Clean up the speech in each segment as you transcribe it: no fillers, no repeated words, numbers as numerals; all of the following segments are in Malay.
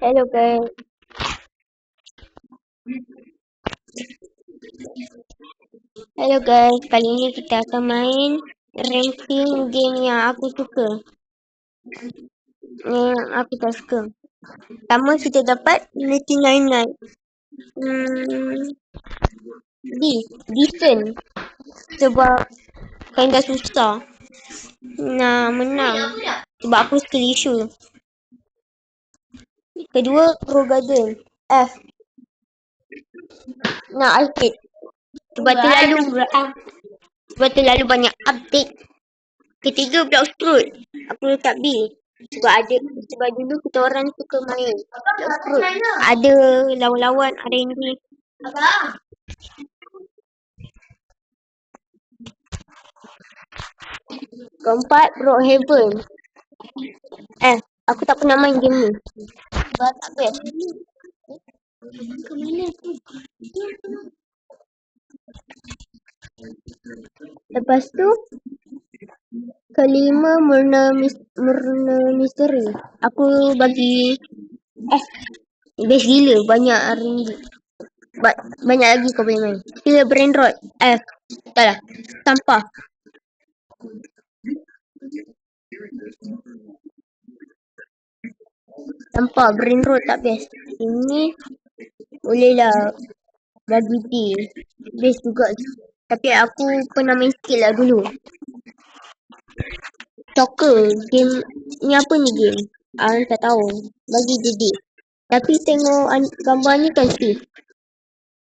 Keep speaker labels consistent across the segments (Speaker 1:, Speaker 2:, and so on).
Speaker 1: Hello guys. Hello guys. Kali ini kita akan main ranking game yang aku suka. Yang aku tak suka. Pertama kita dapat 1999. Hmm, decent. Sebab kan dah susah. Nah, menang. Sebab aku skill issue. Kedua, Pro Garden. F. Nah, arcade. Sebab terlalu banyak update. Ketiga, Blox Fruit. Aku letak B. Sebab dulu kita orang suka main Blox Fruit. Ada lawan-lawan RNG. Keempat, Brookhaven. Aku tak pernah main game ni. Sebab tak best. Lepas tu, kelima, Murna Misteri. Aku bagi best gila. Banyak RNG. Banyak lagi kau boleh main. Killer Brain Rot. Tak lah. Sampah. Brain Rot tak best. Ini boleh lah bagi D. Best juga. Tapi aku pernah main sikit lah dulu. Soccer. Game ni apa ni game? Tak tahu. Bagi dia D. Tapi tengok gambar ni kan Steve.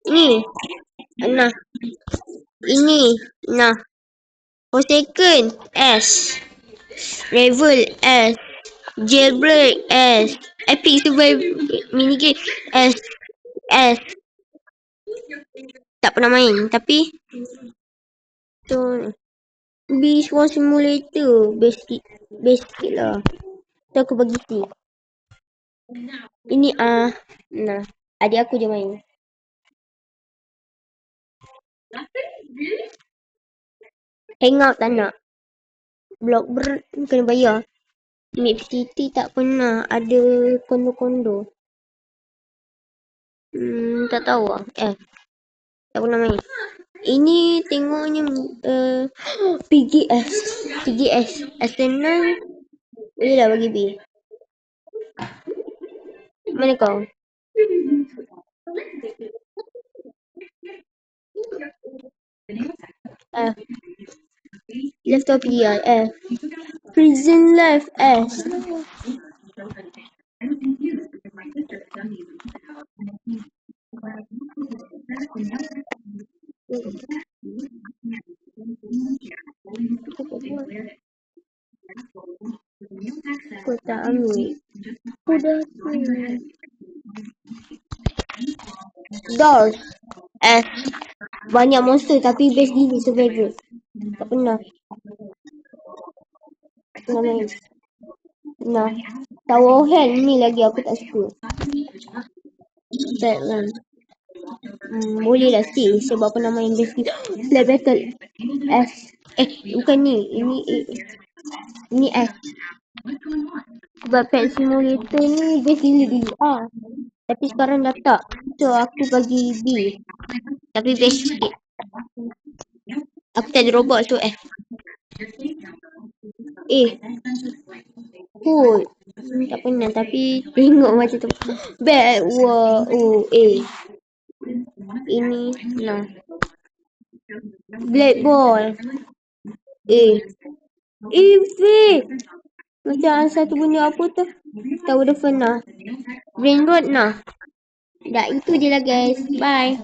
Speaker 1: Ni. Nah. Ini. Nah. Forsaken S. Revel S. Jailbreak S. Epic Survival Minigame S. Tak pernah main. Tapi tu Beast War Simulator best sikit lah. Tu aku bagi C. Ini nah. Adik aku je main. Hangout tak nak. Blockbird kena bayar. Map City tak pernah ada kondo-kondo. Tak tahu lah. Tak pernah main. Ini tengoknya PGS Arsenal. Boleh lah bagi B. Mana kau? Leftopia F. Prison Life S. Aku tak ambil. Udah Doors F. Banyak monster tapi best gila survivor. Tak pernah. Main. Nah. Tower of Hell ni lagi aku tak suka. Batman. Boleh lah C sebab pernah main best gila. Slap Battle S. Bukan ni. Ini S. Sebab Pet Simulator ni best gila dulu. Tapi sekarang dah tak. So aku bagi B. Tapi best sikit. Aku tak ada robot so F. Cool. Tak pernah tapi tengok macam tu. Bad War A. Ini nah. Black Ball A. Macam satu benda apa tu? Tahu dah pernah. Brain Rot nah. Dah itu je lah guys. Bye.